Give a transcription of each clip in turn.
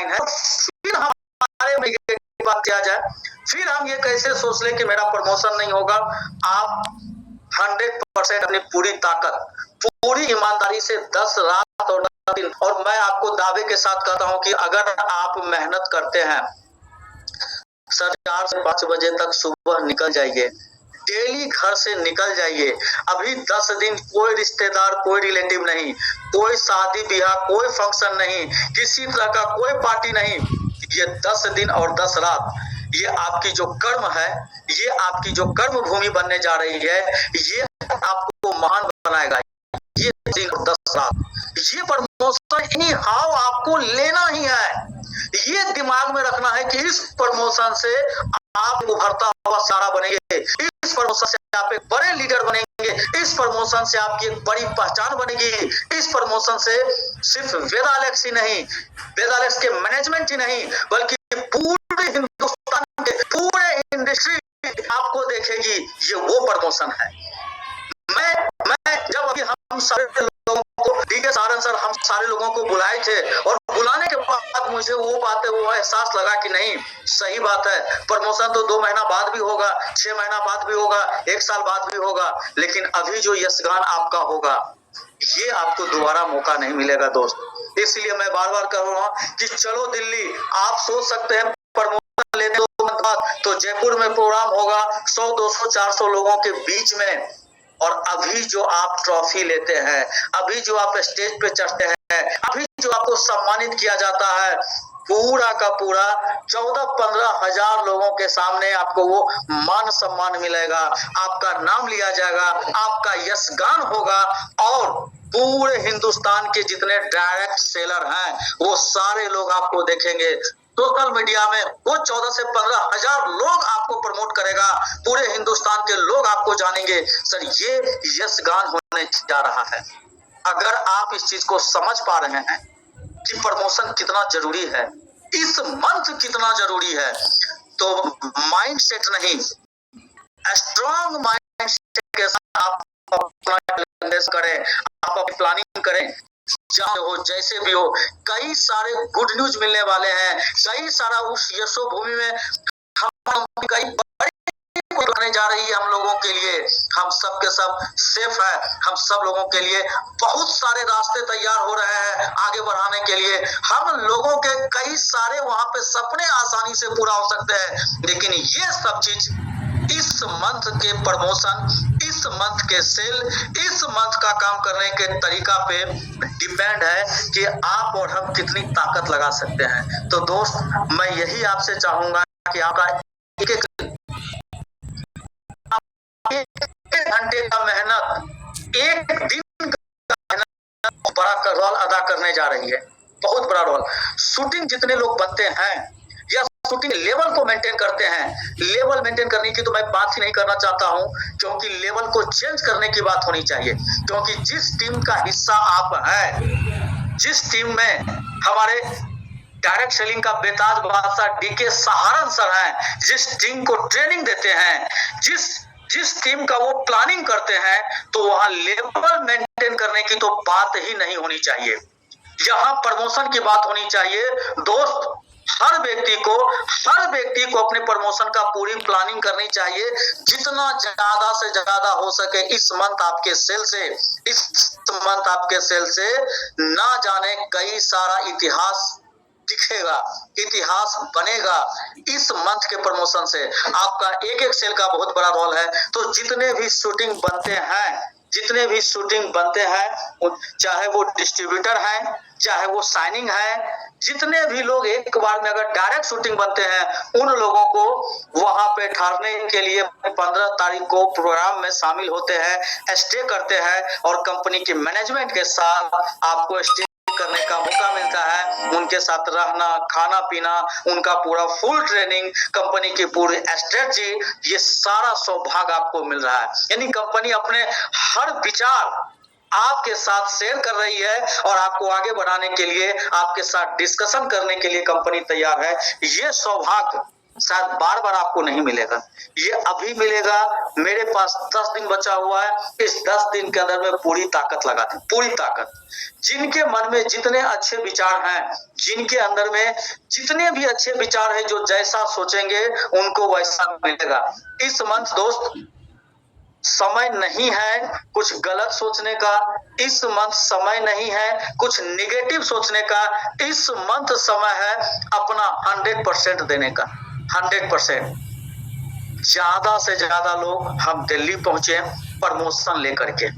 है, फिर हमारे में ये बात किया जाए, फिर हम ये कैसे सोच लें कि मेरा प्रमोशन नहीं होगा। आप 100% अपनी पूरी ताकत, पूरी ईमानदारी से 10 रात और 10 दिन, और मैं आपको दावे के साथ कहता हूं कि अगर आप मेहनत करते हैं, 4 से 5 बजे तक सुबह निकल जाइए, डेली घर से निकल जाइए। अभी 10 दिन कोई रिश्तेदार, कोई रिलेटिव नहीं, कोई शादी ब्याह, कोई फंक्शन नहीं, किसी तरह का कोई पार्टी नहीं। ये 10 दिन और 10 रात, ये आपकी जो कर्म है, ये आपकी जो कर्म भूमि बनने जा रही है, ये आपको महान बनाएगा। ये 10 रात, ये प्रमोशन ही हाउ आपको लेना ही है। ये दिमाग में रखना है कि इस प्रमोशन से आप उभरता हुआ सारा बनेंगे, इस प्रमोशन से आप एक बड़े लीडर बनेंगे, इस प्रमोशन से आपकी एक बड़ी पहचान बनेगी। इस प्रमोशन से सिर्फ वेदालेक्स ही नहीं, वेदालेक्स के मैनेजमेंट ही नहीं, बल्कि पूरे हिंदुस्तान के पूरे इंडस्ट्री आपको देखेगी। ये वो प्रमोशन है। मैं जब अभी हम सारे लोगों को, डीके सारन सर, हम सारे लोगों को बुलाए थे, और बुलाने के बाद मुझे वो बातें, वो एहसास लगा कि नहीं, सही बात है, प्रमोशन तो 2 महीना बाद भी होगा, 6 महीना बाद भी होगा, 1 साल बाद भी होगा, लेकिन अभी जो यशगान आपका होगा, ये आपको दोबारा मौका नहीं मिलेगा दोस्त। इसलिए मैं बार बार कह रहा हूं कि चलो दिल्ली, आप सोच सकते हैं प्रमोशन लेने तो जयपुर में प्रोग्राम होगा 100, 200, 400 लोगों के बीच में, और अभी जो आप ट्रॉफी लेते हैं, अभी जो आप स्टेज पे चढ़ते हैं, अभी जो आपको सम्मानित किया जाता है, पूरा का पूरा 14-15 हजार लोगों के सामने आपको वो मान सम्मान मिलेगा, आपका नाम लिया जाएगा, आपका यशगान होगा, और पूरे हिंदुस्तान के जितने डायरेक्ट सेलर हैं, वो सारे लोग आपको देखेंगे। सोशल मीडिया में वो 14 से 15 हजार लोग आपको प्रमोट करेगा, पूरे हिंदुस्तान के लोग आपको जानेंगे। सर, ये यशगान होने जा रहा है। अगर आप इस चीज को समझ पा रहे हैं कि प्रमोशन कितना जरूरी है, इस मंथ कितना जरूरी है, तो माइंड सेट नहीं, स्ट्रॉन्ग माइंड सेट के साथ आप अपना इन्वेस्ट करें, आप अपनी प्लानिंग करें, चाहे हो जैसे भी हो। कई सारे गुड न्यूज मिलने वाले हैं, कई सारा उस यशो भूमि में हम कई बड़ी करने जा रही है हम लोगों के लिए। हम सब के सब सेफ है, हम सब लोगों के लिए बहुत सारे रास्ते तैयार हो रहे हैं आगे बढ़ाने के लिए। हम लोगों के कई सारे वहां पे सपने आसानी से पूरा हो सकते हैं, लेकिन ये सब चीज इस मंथ के प्रमोशन, इस मंथ के सेल, इस मंथ का काम करने के तरीका पे डिपेंड है कि आप और हम कितनी ताकत लगा सकते हैं। तो दोस्त, मैं यही आपसे चाहूंगा कि आपका एक घंटे का मेहनत, एक दिन का मेहनत बड़ा रोल अदा करने जा रही है, बहुत बड़ा रोल। शूटिंग जितने लोग बनते हैं या शूटिंग लेवल को मेंटेन करते हैं, लेवल मेंटेन करने की तो मैं बात ही नहीं करना चाहता हूं, क्योंकि लेवल को चेंज करने की बात होनी चाहिए। क्योंकि जिस टीम का हिस्सा आप हैं, जिस टीम में हमारे डायरेक्ट सेलिंग का बेताज बादशाह डीके सहारन सर हैं, जिस टीम को ट्रेनिंग देते हैं, जिस टीम का वो प्लानिंग करते हैं, तो वहां लेवल मेंटेन करने की तो बात ही नहीं होनी चाहिए। यहां प्रमोशन की बात होनी चाहिए। दोस्त, हर व्यक्ति को अपने प्रमोशन का पूरी प्लानिंग करनी चाहिए, जितना ज्यादा से ज्यादा हो सके। इस मंथ आपके सेल से ना जाने कई सारा इतिहास दिखेगा, इतिहास बनेगा। इस मंथ के प्रमोशन से आपका एक एक सेल का बहुत बड़ा रोल है। तो जितने भी शूटिंग बनते हैं, चाहे वो डिस्ट्रीब्यूटर है, चाहे वो साइनिंग है, जितने भी लोग एक बार में अगर डायरेक्ट शूटिंग बनते हैं, उन लोगों को वहां पे ठहरने के लिए 15 तारीख को प्रोग्राम में शामिल होते हैं, स्टे करते हैं, और कंपनी के मैनेजमेंट के साथ आपको स्टे करने का मौका मिलता है। उनके साथ रहना, खाना पीना, उनका पूरा फुल ट्रेनिंग, कंपनी की पूरी स्ट्रेटजी, ये सारा सौभाग्य आपको मिल रहा है। यानी कंपनी अपने हर विचार आपके साथ शेयर कर रही है, और आपको आगे बढ़ाने के लिए, आपके साथ डिस्कशन करने के लिए कंपनी तैयार है। ये सौभाग्य शायद बार बार आपको नहीं मिलेगा, ये अभी मिलेगा। मेरे पास 10 दिन बचा हुआ है, इस 10 दिन के अंदर में पूरी ताकत लगाते हैं, पूरी ताकत। जिनके मन में जितने अच्छे विचार हैं, जिनके अंदर में जितने भी अच्छे विचार हैं, जो जैसा सोचेंगे उनको वैसा मिलेगा। इस मंथ दोस्त समय नहीं है कुछ गलत सोचने का, इस मंथ समय नहीं है कुछ निगेटिव सोचने का, इस मंथ समय है अपना 100% देने का, 100%। ज्यादा से ज्यादा लोग हम दिल्ली पहुंचे प्रमोशन लेकर के,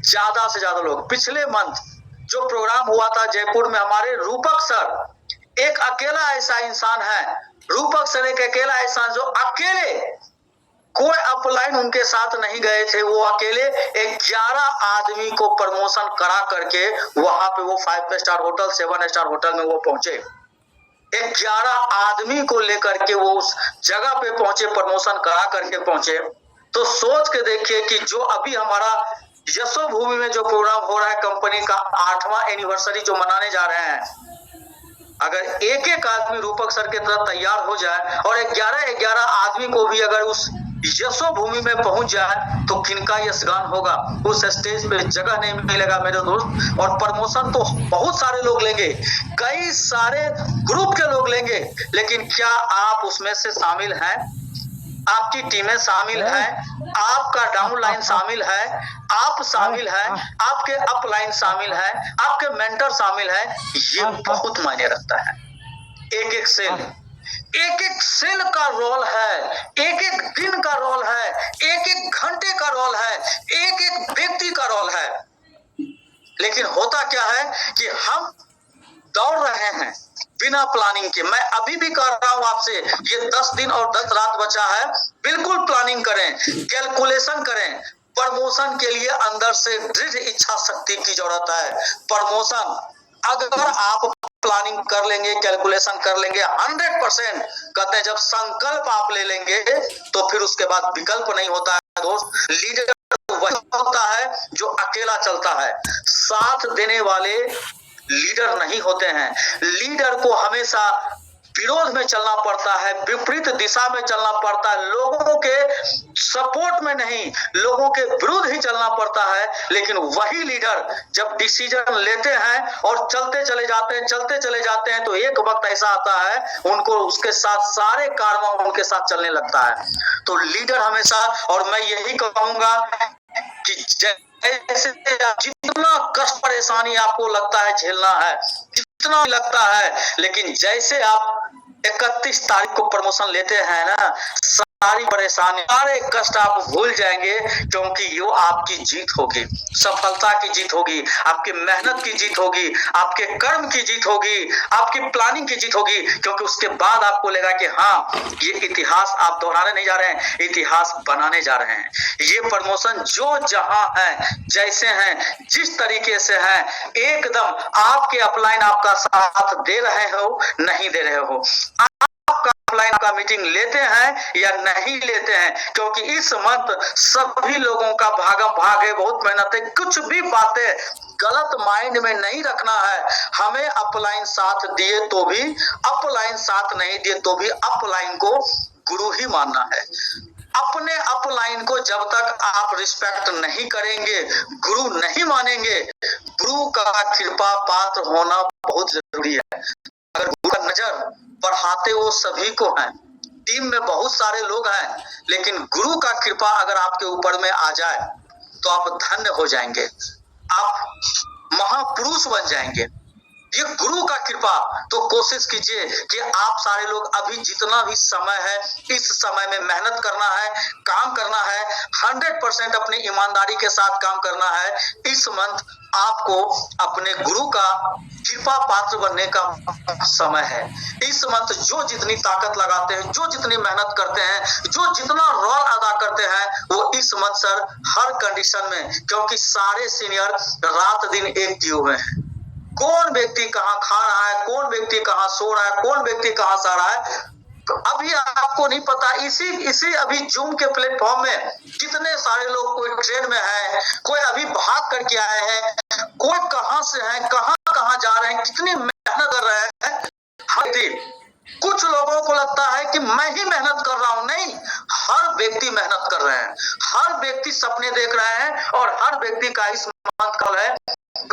ज्यादा से ज्यादा लोग। पिछले मंथ जो प्रोग्राम हुआ था जयपुर में, हमारे रूपक सर एक अकेला ऐसा इंसान है, रूपक सर एक अकेला ऐसा जो अकेले, कोई अपलाइन उनके साथ नहीं गए थे, वो अकेले 11 आदमी को प्रमोशन करा करके वहां पे वो 5 स्टार होटल 7 स्टार होटल में वो पहुंचे। 11 आदमी को लेकर के वो उस जगह पे पहुंचे, प्रमोशन करा करके पहुंचे। तो सोच के देखिए कि जो अभी हमारा यशोभूमि में जो प्रोग्राम हो रहा है, कंपनी का 8वां एनिवर्सरी जो मनाने जा रहे हैं, अगर एक एक आदमी रूपक सर के तरफ तैयार हो जाए और 11 आदमी को भी अगर उस यशोभूमि में पहुंच जाए तो किनका यशगान होगा। उस स्टेज पे जगह नहीं मिलेगा मेरे दोस्त। और प्रमोशन तो बहुत सारे लोग लेंगे, कई सारे ग्रुप के लोग लेंगे, लेकिन क्या आप उसमें से शामिल हैं? आपकी टीमें शामिल हैं, आपका डाउन लाइन शामिल है, आप शामिल हैं, आपके अप लाइन शामिल है, आपके मेंटर शामिल है। ये बहुत मायने रखता है। एक एक सेल का रोल है, एक एक दिन का रोल है, एक एक घंटे का रोल है, एक एक व्यक्ति का रोल है। लेकिन होता क्या है कि हम दौड़ रहे हैं बिना प्लानिंग के। मैं अभी भी कह रहा हूं आपसे, ये 10 दिन और 10 रात बचा है, बिल्कुल प्लानिंग करें, कैलकुलेशन करें। प्रमोशन के लिए अंदर से दृढ़ इच्छा शक्ति की जरूरत है। प्रमोशन अगर आप प्लानिंग कर लेंगे, कैलकुलेशन कर लेंगे, 100% कहते हैं जब संकल्प आप ले लेंगे तो फिर उसके बाद विकल्प नहीं होता है दोस्त। लीडर वही होता है जो अकेला चलता है, साथ देने वाले लीडर नहीं होते हैं। लीडर को हमेशा विरोध में चलना पड़ता है, विपरीत दिशा में चलना पड़ता है, लोगों के सपोर्ट में नहीं, लोगों के विरुद्ध ही चलना पड़ता है। लेकिन वही लीडर जब डिसीजन लेते हैं और चलते चले जाते हैं तो एक वक्त ऐसा आता है उनको उसके साथ सारे कारवा उनके साथ चलने लगता है। तो लीडर हमेशा, और मैं यही कहूंगा कि जैसे जितना कष्ट परेशानी आपको लगता है झेलना है, जितना लगता है, लेकिन जैसे आप 31 तारीख को प्रमोशन लेते हैं ना, सारी परेशानी सारे कष्ट आप भूल जाएंगे, क्योंकि ये आपकी जीत होगी, सफलता की जीत होगी, आपकी मेहनत की जीत होगी, आपके कर्म की जीत होगी, आपकी प्लानिंग की जीत होगी। क्योंकि उसके बाद आपको लगेगा कि हाँ, ये इतिहास आप दोहराने नहीं जा रहे हैं, इतिहास बनाने जा रहे हैं। ये प्रमोशन जो जहां है, जैसे हैं, जिस तरीके से है, एकदम आपके अपलाइन आपका साथ दे रहे हो नहीं दे रहे हो, आपका अपलाइन का मीटिंग लेते हैं या नहीं लेते हैं। क्योंकि इस मंथ सभी लोगों का भागम भाग है, बहुत मेहनत है। कुछ भी बातें गलत माइंड में नहीं रखना है। हमें अपलाइन साथ दिए तो भी, अपलाइन साथ नहीं दिए तो भी अपलाइन को गुरु ही मानना है। अपने अपलाइन को जब तक आप रिस्पेक्ट नहीं करेंगे, गुरु नहीं मानेंगे, गुरु का कृपा पात्र होना बहुत जरूरी है। अगर गुरु का नजर बढ़ाते वो सभी को है, टीम में बहुत सारे लोग हैं, लेकिन गुरु का कृपा अगर आपके ऊपर में आ जाए तो आप धन्य हो जाएंगे, आप महापुरुष बन जाएंगे। ये गुरु का कृपा। तो कोशिश कीजिए कि आप सारे लोग अभी जितना भी समय है, इस समय में मेहनत करना है, काम करना है, 100% अपनी ईमानदारी के साथ काम करना है। इस मंथ आपको अपने गुरु का कृपा पात्र बनने का समय है। इस मंथ जो जितनी ताकत लगाते हैं, जो जितनी मेहनत करते हैं, जो जितना रोल अदा करते हैं, वो इस मंथ सर हर कंडीशन में, क्योंकि सारे सीनियर रात दिन एक किए हुए हैं। कौन व्यक्ति कहाँ खा रहा है, कौन व्यक्ति कहाँ सो रहा है, कौन व्यक्ति कहाँ सो रहा है, तो अभी आपको नहीं पता। इसी अभी जूम के प्लेटफॉर्म में कितने सारे लोग, कोई ट्रेन में है, कोई अभी भाग करके आए हैं, कोई कहां से है, कहां कहां जा रहे हैं, कितनी मेहनत कर रहे हैं हर दिन। कुछ लोगों को लगता है कि मैं ही मेहनत कर रहा हूं, नहीं, हर व्यक्ति मेहनत कर रहे हैं, हर व्यक्ति सपने देख रहे हैं और हर व्यक्ति का इस मंथ कल है,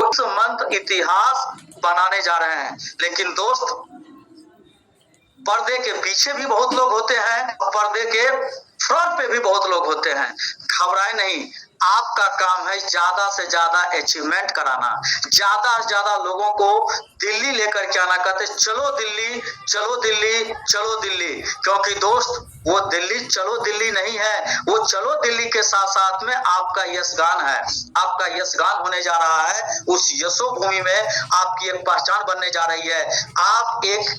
उस मंथ इतिहास बनाने जा रहे हैं। लेकिन दोस्त, पर्दे के पीछे भी बहुत लोग होते हैं, पर्दे के फ्रंट पे भी बहुत लोग होते हैं। घबराए नहीं, आपका काम है ज्यादा से ज्यादा अचीवमेंट कराना, ज्यादा से ज्यादा लोगों को दिल्ली लेकर के आना। कहते चलो दिल्ली, चलो दिल्ली, चलो दिल्ली, क्योंकि दोस्त वो दिल्ली चलो दिल्ली नहीं है, वो चलो दिल्ली के साथ साथ में आपका यशगान है, आपका यशगान होने जा रहा है। उस यशो भूमि में आपकी एक पहचान बनने जा रही है। आप एक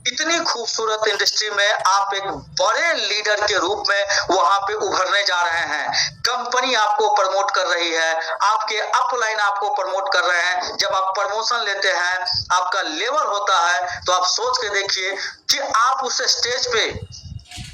इतनी खूबसूरत इंडस्ट्री में आप एक बड़े लीडर के रूप में वहां पे उभरने जा रहे हैं। कंपनी आपको प्रमोट कर रही है, आपके अपलाइन आपको प्रमोट कर रहे हैं। जब आप प्रमोशन लेते हैं, आपका लेवल होता है, तो आप सोच के देखिए कि आप उस स्टेज पे,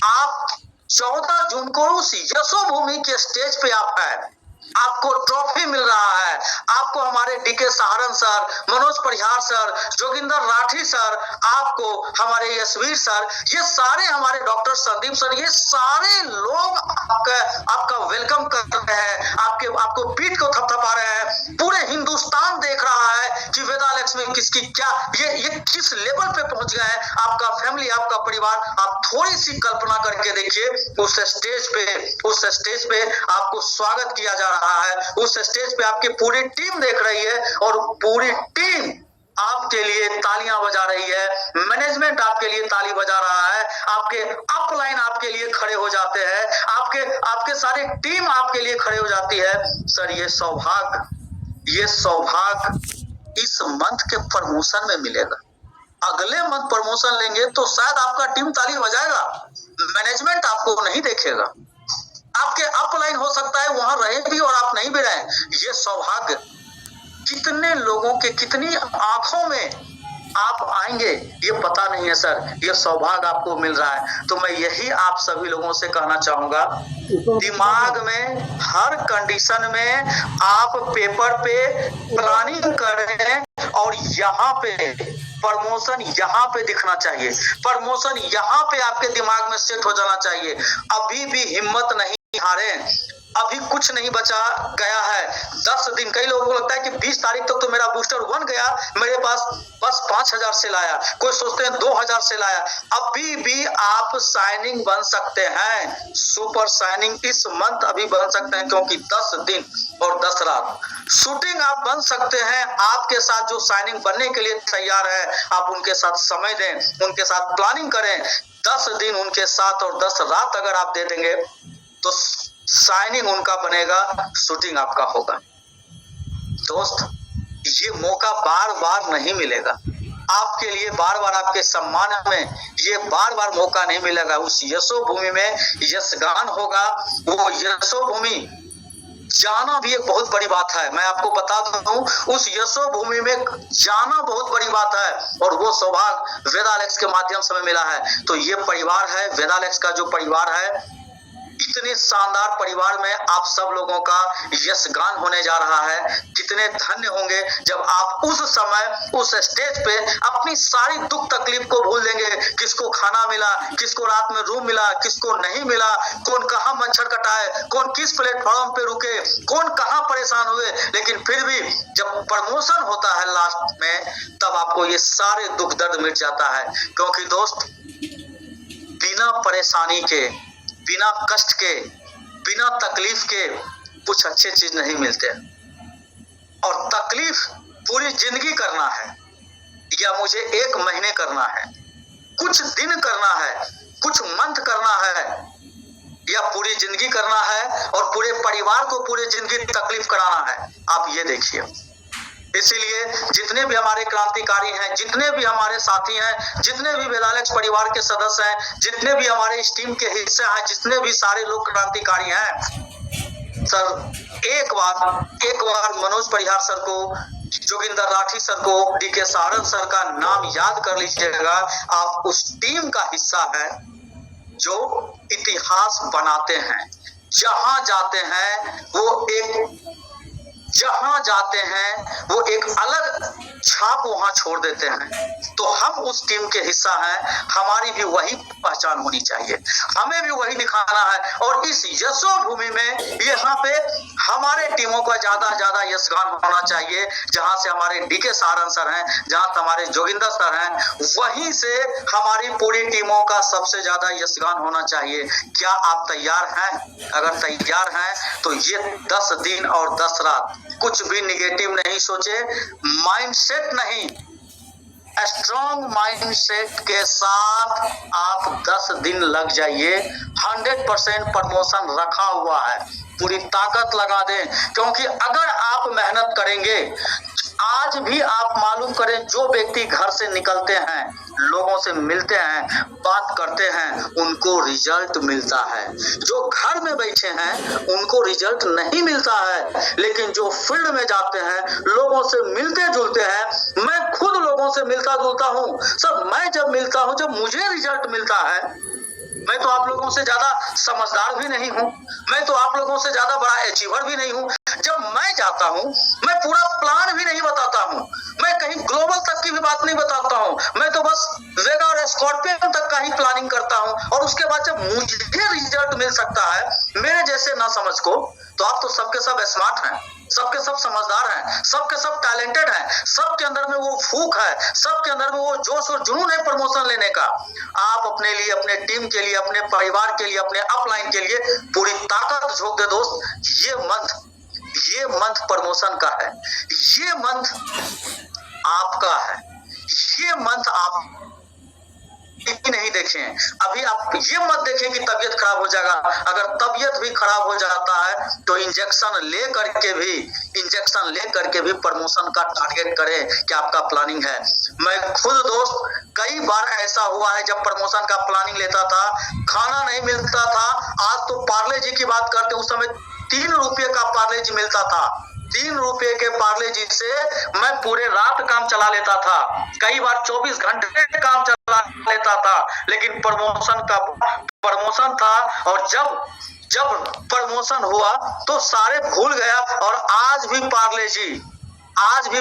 आप 14 जून को उस यशो भूमि के स्टेज पे आप हैं, आपको ट्रॉफी मिल रहा है, आपको हमारे डीके सहारन सर, मनोज परिहार सर, जोगिंदर राठी सर, आपको हमारे यशवीर सर, ये सारे हमारे डॉक्टर संदीप सर, ये सारे लोग आपका वेलकम कर रहे हैं, आपको पीठ को थपथपा रहे हैं। पूरे हिंदुस्तान देख रहा है कि वेदालेक्स में किसकी क्या, ये किस लेवल पे पहुंच गए हैं। आपका फैमिली, आपका परिवार, आप थोड़ी सी कल्पना करके देखिए, उस स्टेज पे आपको स्वागत किया जा रहा है, उस स्टेज पे आपकी पूरी टीम देख रही है और पूरी टीम आपके लिए तालियां बजा रही है, मैनेजमेंट आपके लिए ताली बजा रहा है, आपके अपलाइन आपके लिए खड़े हो जाते हैं, आपके सारे टीम आपके लिए खड़े हो जाती है। सर, ये सौभाग्य इस मंथ के प्रमोशन में मिलेगा। अगले मंथ प्रमोशन लेंगे तो शायद आपका टीम ताली बजाएगा, मैनेजमेंट आपको नहीं देखेगा, आपके अपलाइन हो सकता है वहां रहे भी और आप नहीं भी रहे। ये सौभाग्य कितने लोगों के, कितनी आंखों में आप आएंगे ये पता नहीं है सर, ये सौभाग्य आपको मिल रहा है। तो मैं यही आप सभी लोगों से कहना चाहूंगा, दिमाग में हर कंडीशन में आप पेपर पे प्लानिंग करें और यहाँ पे प्रमोशन यहाँ पे दिखना चाहिए, प्रमोशन यहाँ पे आपके दिमाग में सेट हो जाना चाहिए। अभी भी हिम्मत नहीं हारे, अभी कुछ नहीं बचा गया है। 10 दिन, कई लोगों को लगता है कि 20 तारीख तक तो मेरा बूस्टर 1 गया, मेरे पास बस 5000 से लाया, कोई सोचते हैं 2000 से लाया। अभी भी आप शाइनिंग बन सकते हैं, सुपर शाइनिंग इस मंथ अभी बन सकते हैं, क्योंकि 10 दिन और 10 रात शूटिंग आप बन सकते हैं। आपके साथ जो शाइनिंग बनने के लिए तैयार है, आप उनके साथ समय दें, उनके साथ प्लानिंग करें। 10 दिन उनके साथ और 10 रात अगर आप दे देंगे तो शाइनिंग उनका बनेगा, शूटिंग आपका होगा। दोस्त, ये मौका बार बार नहीं मिलेगा आपके लिए, बार बार आपके सम्मान में ये बार बार मौका नहीं मिलेगा। उस यशो भूमि में यशगान होगा, वो यशो भूमि जाना भी एक बहुत बड़ी बात है। मैं आपको बता दूं, उस यशो भूमि में जाना बहुत बड़ी बात है और वो सौभाग्य वेदालेक्स के माध्यम से मिला है। तो ये परिवार है, वेदालेक्स का जो परिवार है, इतने शानदार परिवार में आप सब लोगों का यशगान होने जा रहा है। कितने धन्य होंगे जब आप उस समय उस स्टेज पे अपनी सारी दुख तकलीफ को भूल देंगे। किसको खाना मिला, किसको रात में रूम मिला, किसको नहीं मिला, कौन कहाँ मच्छर कटाए, कौन किस प्लेटफॉर्म पे रुके, कौन कहाँ परेशान हुए, लेकिन फिर भी जब प्रमोशन होता है लास्ट में, तब आपको ये सारे दुख दर्द मिट जाता है। क्योंकि दोस्त, बिना परेशानी के, बिना कष्ट के, बिना तकलीफ के कुछ अच्छे चीज नहीं मिलते। और तकलीफ पूरी जिंदगी करना है या मुझे 1 महीने करना है, कुछ दिन करना है, कुछ मंथ करना है, या पूरी जिंदगी करना है और पूरे परिवार को पूरी जिंदगी तकलीफ कराना है, आप ये देखिए। इसीलिए जितने भी हमारे क्रांतिकारी हैं, जितने भी हमारे साथी हैं, जितने भी वेदालेक्स परिवार के सदस्य हैं, जितने भी हमारे इस टीम के हिस्से हैं, जितने भी सारे लोग क्रांतिकारी हैं, सर एक बार मनोज परिहार सर को, जोगिंदर राठी सर को, डीके सहारन सर का नाम याद कर लीजिएगा। आप उस टीम का हिस्सा है जो इतिहास बनाते हैं। जहां जाते हैं वो एक जहां जाते हैं वो एक अलग छाप वहां छोड़ देते हैं। तो हम उस टीम के हिस्सा हैं, हमारी भी वही पहचान होनी चाहिए, हमें भी वही दिखाना है। और इस यशोभूमि में यहाँ पे हमारे टीमों का ज्यादा यशगान होना चाहिए। जहां से हमारे डीके सारन सर हैं, जहां हमारे जोगिंदर सर हैं, वहीं से हमारी पूरी टीमों का सबसे ज्यादा यशगान होना चाहिए। क्या आप तैयार हैं? अगर तैयार हैं तो ये 10 दिन और 10 रात कुछ भी निगेटिव नहीं सोचे, माइंडसेट नहीं, स्ट्रॉन्ग माइंडसेट के साथ आप 10 दिन लग जाइए। 100% प्रमोशन रखा हुआ है, पूरी ताकत लगा दें। क्योंकि अगर आप मेहनत करेंगे, आज भी आप मालूम करें, जो व्यक्ति घर से निकलते हैं, लोगों से मिलते हैं, बात करते हैं, उनको रिजल्ट मिलता है। जो घर में बैठे हैं उनको रिजल्ट नहीं मिलता है। लेकिन जो फील्ड में जाते हैं, लोगों से मिलते जुलते हैं, मैं खुद लोगों से मिलता जुलता हूँ सब, मैं जब मिलता हूँ, जब मुझे रिजल्ट मिलता है, मैं तो आप लोगों से ज्यादा समझदार भी नहीं हूँ, मैं तो आप लोगों से ज्यादा बड़ा अचीवर भी नहीं हूँ। जब मैं जाता हूँ, मैं पूरा प्लान भी नहीं बताता हूँ, मैं कहीं ग्लोबल तक की भी बात नहीं बताता हूँ, मैं तो बस वेगा और स्कॉर्पियन तक का ही प्लानिंग करता हूँ। और उसके बाद जब मुझे रिजल्ट मिल सकता है मेरे जैसे ना समझ को, तो आप तो सबके सब स्मार्ट हैं, सबके सब समझदार हैं, सबके सब टैलेंटेड हैं, सबके अंदर में वो फूक है, सबके अंदर में वो जोश और जुनून है प्रमोशन लेने का। आप अपने लिए, अपने टीम के लिए, अपने परिवार के लिए, अपने अपलाइन के लिए पूरी ताकत झोंक दे दोस्त। ये मंथ प्रमोशन का है, ये मंथ आपका है, ये मंथ आप नहीं देखें। अभी आप ये मत देखें कि तबीयत खराब हो जाएगा। अगर तबीयत भी खराब हो जाता है तो इंजेक्शन ले करके भी प्रमोशन का टारगेट करें कि आपका प्लानिंग है। मैं खुद दोस्त कई बार ऐसा हुआ है, जब प्रमोशन का प्लानिंग लेता था, खाना नहीं मिलता था। आज तो पार्ले जी की बात करते, उस समय 3 रुपये का पार्ले जी मिलता था। 3 रुपये के पार्ले जी से मैं पूरे रात काम चला लेता था, कई बार 24 घंटे काम चला लेता था। लेकिन प्रमोशन था, और जब प्रमोशन हुआ तो सारे भूल गया। और आज भी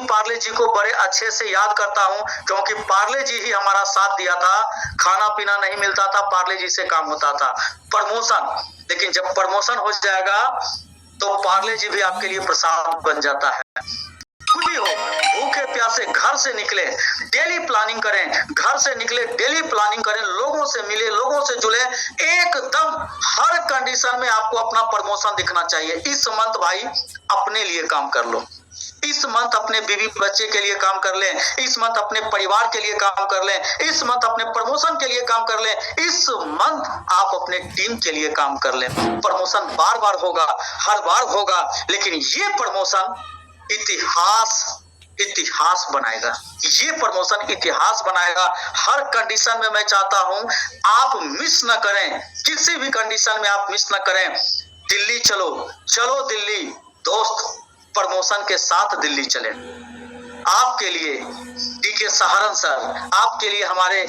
पार्ले जी को बड़े अच्छे से याद करता हूं, क्योंकि पार्ले जी ही हमारा साथ दिया था। खाना पीना नहीं मिलता था, पार्ले जी से काम होता था। लेकिन जब प्रमोशन हो जाएगा तो पार्ले जी भी आपके लिए प्रसाद बन जाता है। कुछ भी हो, भूखे प्यासे घर से निकले, डेली प्लानिंग करें, घर से निकले डेली प्लानिंग करें, लोगों से मिले, लोगों से जुड़े, एकदम हर कंडीशन में आपको अपना प्रमोशन दिखना चाहिए। इस मंथ भाई अपने लिए काम कर लो, इस मंथ अपने बीवी बच्चे के लिए काम कर लें, इस मंथ अपने परिवार के लिए काम कर लें, इस मंथ अपने प्रमोशन के लिए काम कर लें, इस मंथ आप अपने टीम के लिए काम कर लें। प्रमोशन बार बार होगा, हर बार होगा, लेकिन ये प्रमोशन इतिहास बनाएगा। ये प्रमोशन इतिहास बनाएगा। हर कंडीशन में मैं चाहता हूं आप मिस न करें, किसी भी कंडीशन में आप मिस न करें। दिल्ली चलो दिल्ली दोस्त, प्रमोशन के साथ दिल्ली चले। आपके लिए डीके सहारन सर, आपके लिए हमारे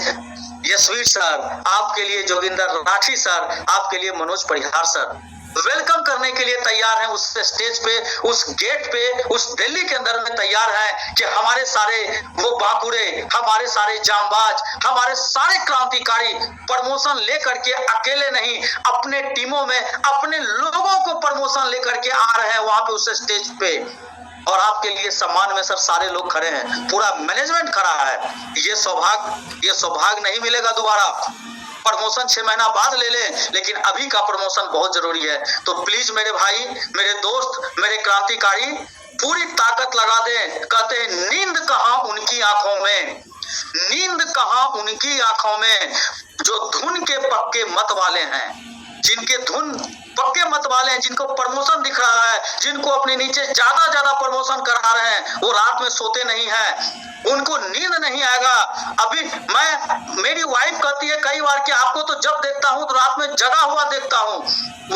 यशवीर सर, आपके लिए जोगिंदर राठी सर, आपके लिए मनोज परिहार सर वेलकम करने के लिए तैयार हैं। उस स्टेज पे, उस गेट पे, उस दिल्ली के अंदर में तैयार हैं कि हमारे सारे वो बाकुरे, हमारे सारे जांबाज, हमारे सारे क्रांतिकारी प्रमोशन लेकर के अकेले नहीं, अपने टीमों में अपने लोगों को प्रमोशन लेकर के आ रहे हैं वहां पे उस स्टेज पे। और आपके लिए सम्मान में सर सारे लोग खड़े हैं, पूरा मैनेजमेंट खड़ा है। ये सौभाग्य नहीं मिलेगा दोबारा। प्रमोशन 6 महीना बाद ले लें, लेकिन अभी का प्रमोशन बहुत जरूरी है। तो प्लीज मेरे भाई, मेरे दोस्त, मेरे क्रांतिकारी पूरी ताकत लगा दें। कहते हैं नींद कहां उनकी आंखों में, नींद कहां उनकी आंखों में जो धुन के पक्के मत वाले हैं, जिनके धुन पक्के मत वाले हैं, जिनको प्रमोशन दिख रहा है, जिनको अपने नीचे ज्यादा प्रमोशन करा रहे हैं, वो रात में सोते नहीं हैं, उनको नींद नहीं आएगा। अभी मेरी वाइफ कहती है कई बार कि आपको तो जब देखता हूं तो रात में जगा हुआ देखता हूं।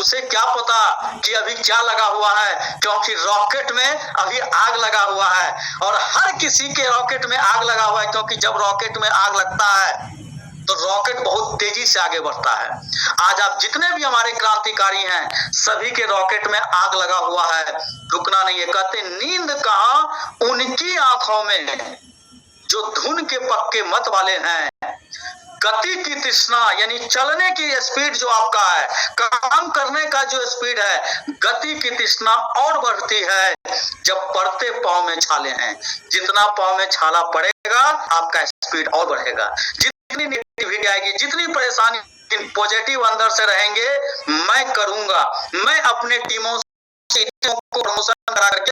उसे क्या पता कि अभी क्या लगा हुआ है, क्योंकि रॉकेट में अभी आग लगा हुआ है। और हर किसी के रॉकेट में आग लगा हुआ है, क्योंकि जब रॉकेट में आग लगता है तो रॉकेट बहुत तेजी से आगे बढ़ता है। आज आप जितने भी हमारे क्रांतिकारी हैं, सभी के रॉकेट में आग लगा हुआ है, रुकना नहीं है। कहते नींद कहां उनकी आंखों में जो धुन के पक्के मत वाले हैं। गति की तृष्णा यानी चलने की स्पीड जो आपका है, काम करने का जो स्पीड है, गति की तृष्णा और बढ़ती है जब पड़ते पांव में छाले हैं। जितना पांव में छाला पड़ेगा आपका स्पीड और बढ़ेगा। जितनी नेगेटिविटी आएगी, जितनी परेशानी, पॉजिटिव अंदर से रहेंगे, मैं करूंगा, मैं अपने टीमों से को प्रमोशन करा करके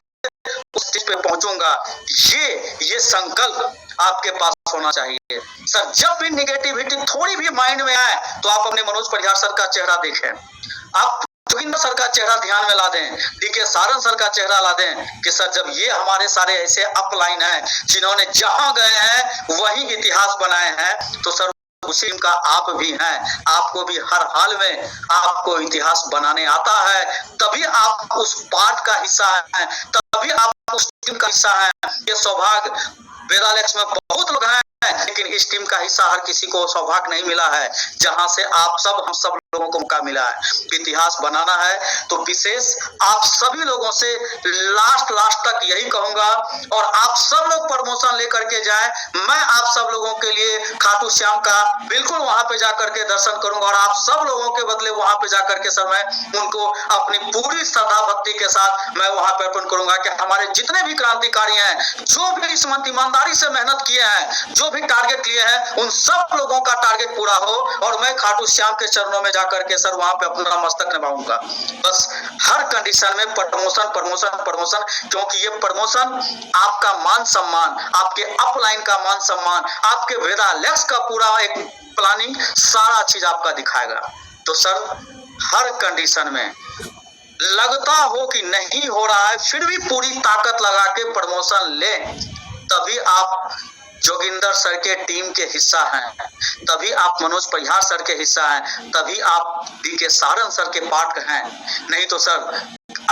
उस चीज पे पहुंचूंगा, ये संकल्प आपके पास होना चाहिए। सर जब भी निगेटिविटी थोड़ी भी माइंड में आए तो आप अपने मनोज परिहार सर का चेहरा देखें, आप जोगिंदर सर का चेहरा ध्यान में ला दें, डीके सारन सर का चेहरा ला दें कि सर जब ये हमारे सारे ऐसे अपलाइन हैं जिन्होंने जहां गए हैं वही इतिहास बनाए हैं, तो सर उसी का आप भी हैं। आपको भी हर हाल में आपको इतिहास बनाने आता है, तभी आप उस पार्ट का हिस्सा हैं, तभी आप उस टीम का हिस्सा हैं। ये सौभाग्य वेदालेक्स में बहुत लोग हैं, लेकिन इस टीम का हिस्सा हर किसी को सौभाग्य नहीं मिला है, जहां से आप सब हम सब लोगों को मौका मिला है। इतिहास बनाना है तो विशेष आप सभी लोगों से लास्ट तक यही कहूंगा, और आप सब लोग प्रमोशन लेकर के जाएं। मैं आप सब लोगों के लिए खाटू श्याम का बिल्कुल वहां पे जाकर के दर्शन करूंगा, और आप सब लोगों के बदले वहां पे जाकर के सर मैं उनको अपनी पूरी श्रद्धा भक्ति के साथ मैं वहां पे अर्पण करूंगा कि हमारे जितने भी क्रांतिकारी हैं, जो भी इस मंथ ईमानदारी से मेहनत किए हैं, जो भी टारगेट लिए हैं, उन सब लोगों का टारगेट पूरा हो, और मैं खाटू श्याम के चरणों में जाकर के सर वहां पे अपना मस्तक निभाऊंगा। बस हर कंडीशन में प्रमोशन प्रमोशन प्रमोशन, क्योंकि ये प्रमोशन आपका मान सम्मान, आपके अपलाइन का मान सम्मान, आपके वेदालेक्स का पूरा एक प्लानिंग, सारा चीज आपका दिखाएगा। तो सर हर कंडीशन में लगता हो कि नहीं हो रहा है, फिर भी पूरी ताकत लगा के प्रमोशन लें, तभी आप जोगिंदर सर के टीम के हिस्सा हैं, तभी आप मनोज परिहार सर के हिस्सा हैं, तभी आप डीके सारन सर के पार्ट हैं। नहीं तो सर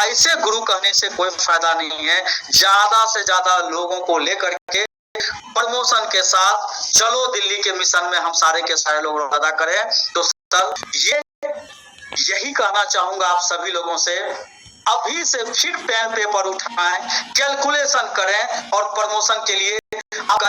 ऐसे गुरु कहने से कोई फायदा नहीं है। ज्यादा से ज्यादा लोगों को लेकर के प्रमोशन के साथ चलो दिल्ली के मिशन में हम सारे के सारे लोग अदा करें। तो सर यही कहना चाहूंगा आप सभी लोगों से, अभी से फिर पेन पेपर उठाएं, कैलकुलेशन करें, और प्रमोशन के लिए आपका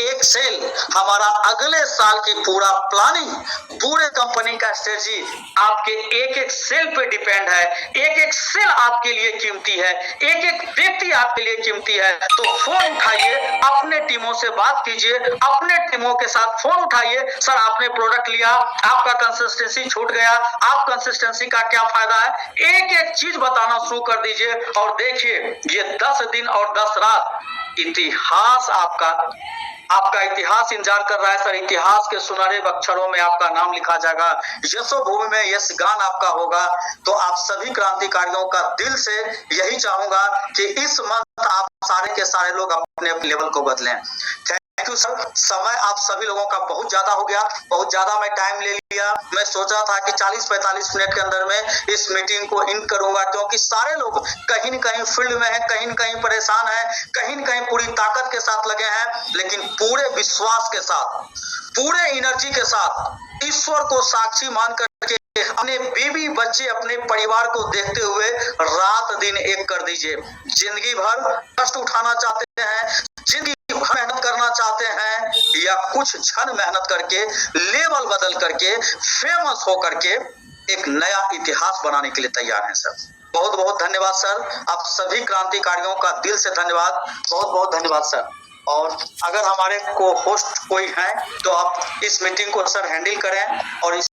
एक सेल हमारा अगले साल की पूरा प्लानिंग, पूरे कंपनी का स्ट्रेटजी आपके एक सेल पे डिपेंड है। एक सेल आपके लिए कीमती है, एक व्यक्ति आपके लिए कीमती है। तो फोन उठाइए, अपने टीमों से बात कीजिए, अपने टीमों के साथ फोन उठाइए। सर आपने प्रोडक्ट लिया, आपका कंसिस्टेंसी छूट गया, आप कंसिस्टेंसी का क्या फायदा है, एक चीज बताना शुरू कर दीजिए, और देखिए ये 10 दिन और 10 रात इतिहास आपका इतिहास इंतजार कर रहा है। सर इतिहास के सुनहरे अक्षरों में आपका नाम लिखा जाएगा, यशो भूमि में यश गान आपका होगा। तो आप सभी क्रांतिकारियों का दिल से यही चाहूंगा कि इस मंथ आप सारे के सारे लोग अपने लेवल को बदलें। Thank you sir. समय आप सभी लोगों का बहुत ज्यादा हो गया, बहुत ज्यादा मैं टाइम ले लिया। मैं सोच रहा था कि 40-45 मिनट के अंदर में इस मीटिंग को इन करूंगा, क्योंकि सारे लोग कहीं न कहीं फील्ड में हैं, कहीं न कहीं परेशान हैं, कहीं न कहीं पूरी ताकत के साथ लगे हैं, लेकिन पूरे विश्वास के साथ, पूरे एनर्जी के साथ, ईश्वर को साक्षी मान करके अपने बीवी बच्चे अपने परिवार को देखते हुए रात दिन एक कर दीजिए। जिंदगी भर कष्ट उठाना चाहते हैं, जिंदगी मेहनत करना चाहते हैं, या कुछ क्षण मेहनत करके लेवल बदल करके फेमस हो करके एक नया इतिहास बनाने के लिए तैयार हैं सर। बहुत बहुत धन्यवाद सर, आप सभी क्रांतिकारियों का दिल से धन्यवाद, बहुत बहुत धन्यवाद सर। और अगर हमारे को होस्ट कोई है तो आप इस मीटिंग को सर हैंडल करें, और इस